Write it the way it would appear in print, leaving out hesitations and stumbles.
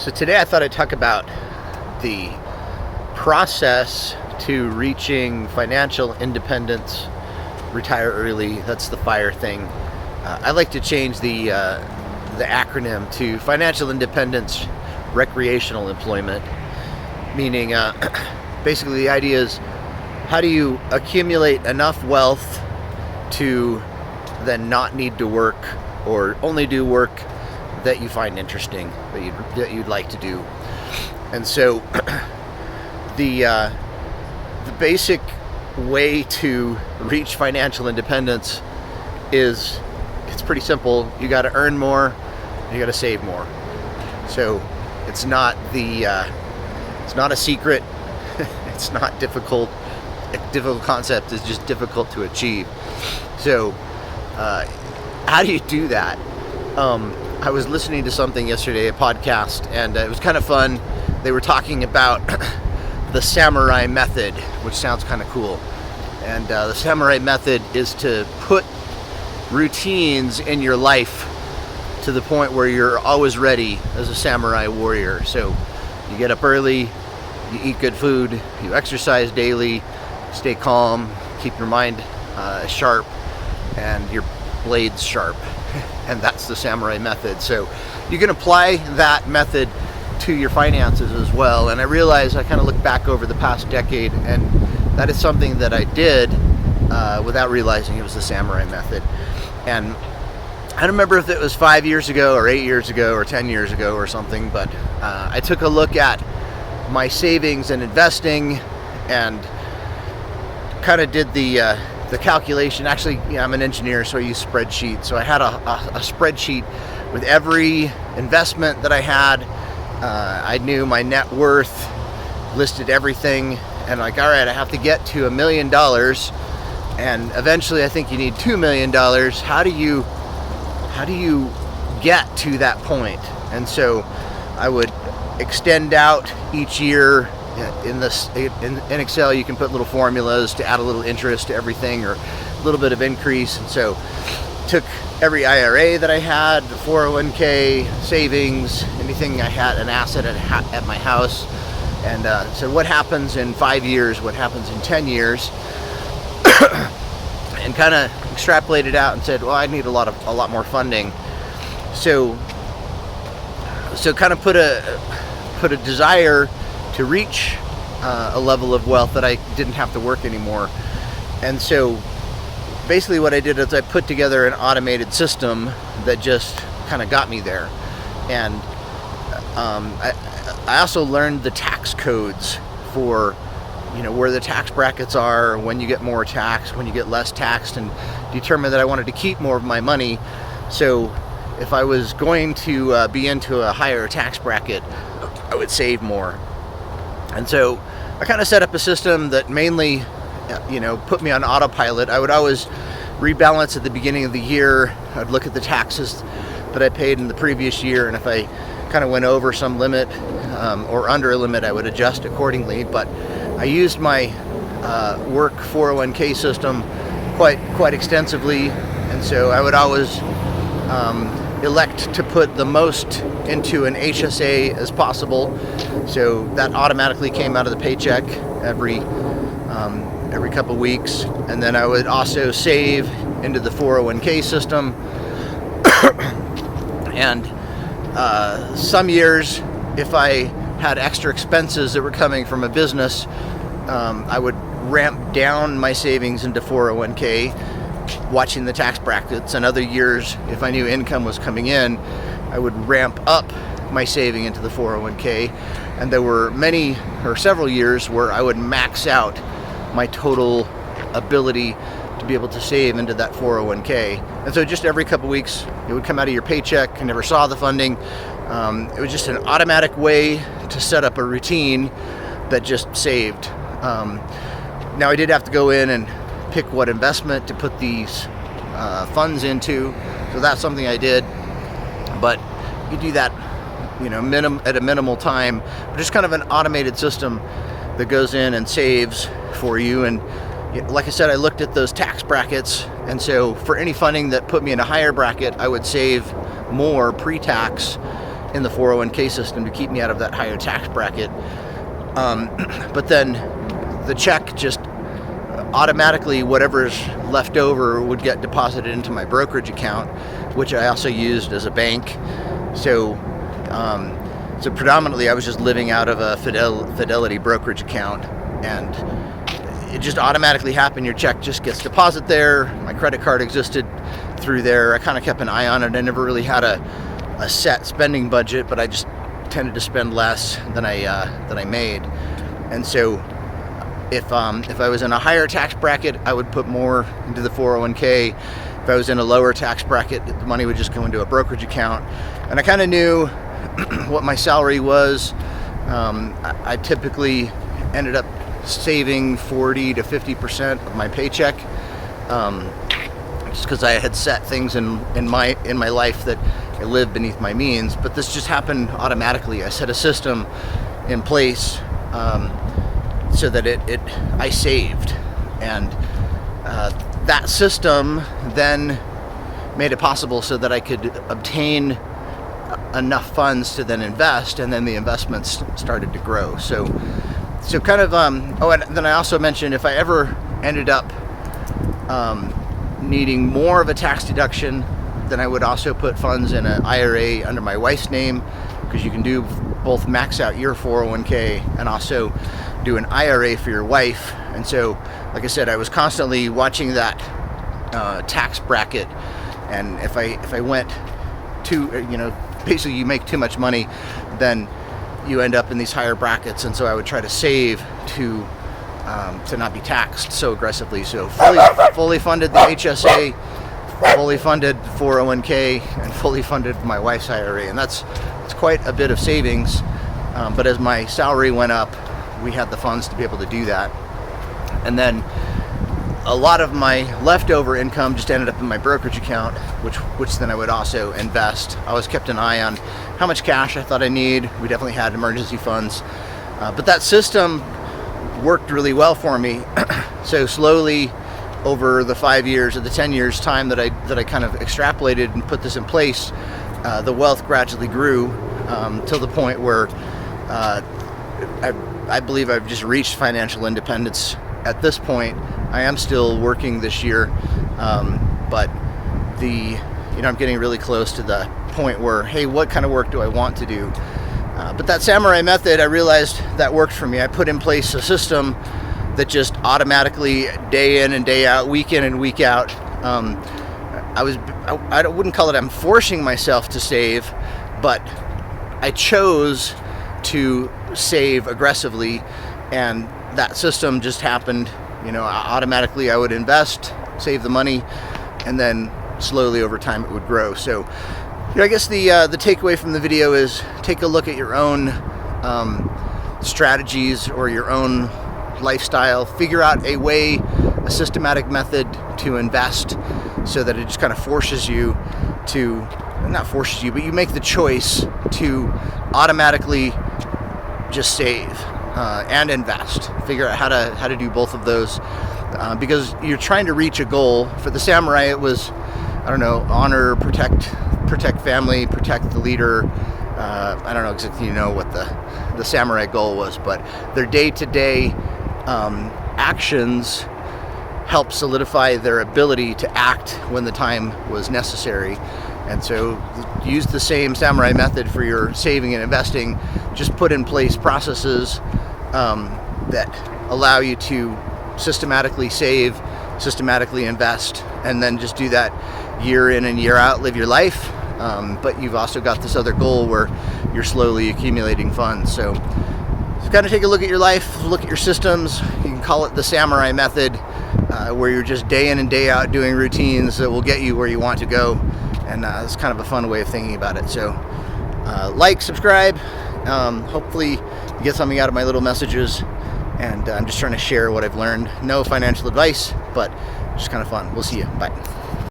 So today I thought I'd talk about the process to reaching financial independence, retire early. That's the FIRE thing. I like to change the acronym to financial independence, recreational employment, meaning basically the idea is how do you accumulate enough wealth to then not need to work or only do work that you find interesting, that you'd like to do. And so the basic way to reach financial independence it's pretty simple. You got to earn more, you got to save more. So it's not a secret. It's not difficult. A difficult concept is just difficult to achieve. So how do you do that? I was listening to something yesterday, a podcast, and it was kind of fun. They were talking about the samurai method, which sounds kind of cool. And the samurai method is to put routines in your life to the point where you're always ready as a samurai warrior. So you get up early, you eat good food, you exercise daily, stay calm, keep your mind sharp, and your blades sharp. And that's the samurai method. So you can apply that method to your finances as well. And I realized, I kind of look back over the past decade, and that is something that I did without realizing it was the samurai method. And I don't remember if it was 5 years ago or 8 years ago or 10 years ago or something, but I took a look at my savings and investing and kind of did the calculation. Actually, I'm an engineer, so I use spreadsheets. So I had a spreadsheet with every investment that I had. I knew my net worth, listed everything, and like, all right, I have to get to $1 million, and eventually I think you need $2 million. How do you get to that point? And so I would extend out each year. In Excel, you can put little formulas to add a little interest to everything or a little bit of increase. And so took every IRA that I had, the 401k, savings, anything I had, an asset at my house, and said what happens in 5 years, what happens in 10 years, and kind of extrapolated out and said, well, I need a lot more funding. So kind of put a desire to reach a level of wealth that I didn't have to work anymore. And so basically what I did is I put together an automated system that just kind of got me there. And I also learned the tax codes for where the tax brackets are, when you get more taxed, when you get less taxed, and determined that I wanted to keep more of my money. So if I was going to be into a higher tax bracket, I would save more. And so I kind of set up a system that mainly, put me on autopilot. I would always rebalance at the beginning of the year. I'd look at the taxes that I paid in the previous year, and if I kind of went over some limit or under a limit, I would adjust accordingly. But I used my work 401k system quite extensively, and so I would always elect to put the most into an HSA as possible. So that automatically came out of the paycheck every couple weeks. And then I would also save into the 401k system. And some years, if I had extra expenses that were coming from a business, I would ramp down my savings into 401k, watching the tax brackets. And other years, if I knew income was coming in, I would ramp up my saving into the 401k. And there were several years where I would max out my total ability to be able to save into that 401k. And so just every couple weeks, it would come out of your paycheck. I never saw the funding. It was just an automatic way to set up a routine that just saved. Now I did have to go in and pick what investment to put these funds into. So that's something I did. But you do that, at a minimal time, but just kind of an automated system that goes in and saves for you. And like I said, I looked at those tax brackets, and so for any funding that put me in a higher bracket, I would save more pre-tax in the 401k system to keep me out of that higher tax bracket. But then the check just automatically, whatever's left over would get deposited into my brokerage account, which I also used as a bank. So predominantly I was just living out of a Fidelity brokerage account, and it just automatically happened. Your check just gets deposited there. My credit card existed through there. I kind of kept an eye on it. I never really had a set spending budget, but I just tended to spend less than I made. And so if I was in a higher tax bracket, I would put more into the 401k. If I was in a lower tax bracket, the money would just go into a brokerage account. And I kind of knew what my salary was. I typically ended up saving 40 to 50% of my paycheck, just because I had set things in my life that I lived beneath my means. But this just happened automatically. I set a system in place so that I saved, and that system then made it possible so that I could obtain enough funds to then invest, and then the investments started to grow. So kind of and then I also mentioned, if I ever ended up needing more of a tax deduction, then I would also put funds in an IRA under my wife's name, because you can do both max out your 401k and also do an IRA for your wife. And so, like I said, I was constantly watching that tax bracket, and if I went too, basically you make too much money, then you end up in these higher brackets. And so I would try to save to not be taxed so aggressively. So fully funded the HSA, fully funded 401k, and fully funded my wife's IRA, and it's quite a bit of savings. But as my salary went up, we had the funds to be able to do that. And then a lot of my leftover income just ended up in my brokerage account, which then I would also invest. I always kept an eye on how much cash I thought I need. We definitely had emergency funds, but that system worked really well for me. So slowly, over the 5 years or the 10 years time that I kind of extrapolated and put this in place, the wealth gradually grew till the point where I believe I've just reached financial independence at this point. I am still working this year, but I'm getting really close to the point where, hey, what kind of work do I want to do? But that samurai method, I realized that worked for me. I put in place a system that just automatically, day in and day out, week in and week out, I wouldn't call it I'm forcing myself to save, but I chose to save aggressively, and that system just happened. Automatically I would invest, save the money, and then slowly over time it would grow. So I guess the takeaway from the video is, take a look at your own strategies or your own lifestyle. Figure out a systematic method to invest, so that it just kind of forces you to, not forces you, but you make the choice to automatically just save and invest. Figure out how to do both of those, because you're trying to reach a goal. For the samurai, it was, honor, protect family, protect the leader. I don't know exactly what the samurai goal was, but their day-to-day actions help solidify their ability to act when the time was necessary. And so use the same samurai method for your saving and investing. Just put in place processes that allow you to systematically save, systematically invest, and then just do that year in and year out, live your life. But you've also got this other goal where you're slowly accumulating funds. So you've got to take a look at your life, look at your systems. You can call it the samurai method, where you're just day in and day out doing routines that will get you where you want to go. And it's kind of a fun way of thinking about it. So like, subscribe. Hopefully you get something out of my little messages. And I'm just trying to share what I've learned. No financial advice, but just kind of fun. We'll see you. Bye.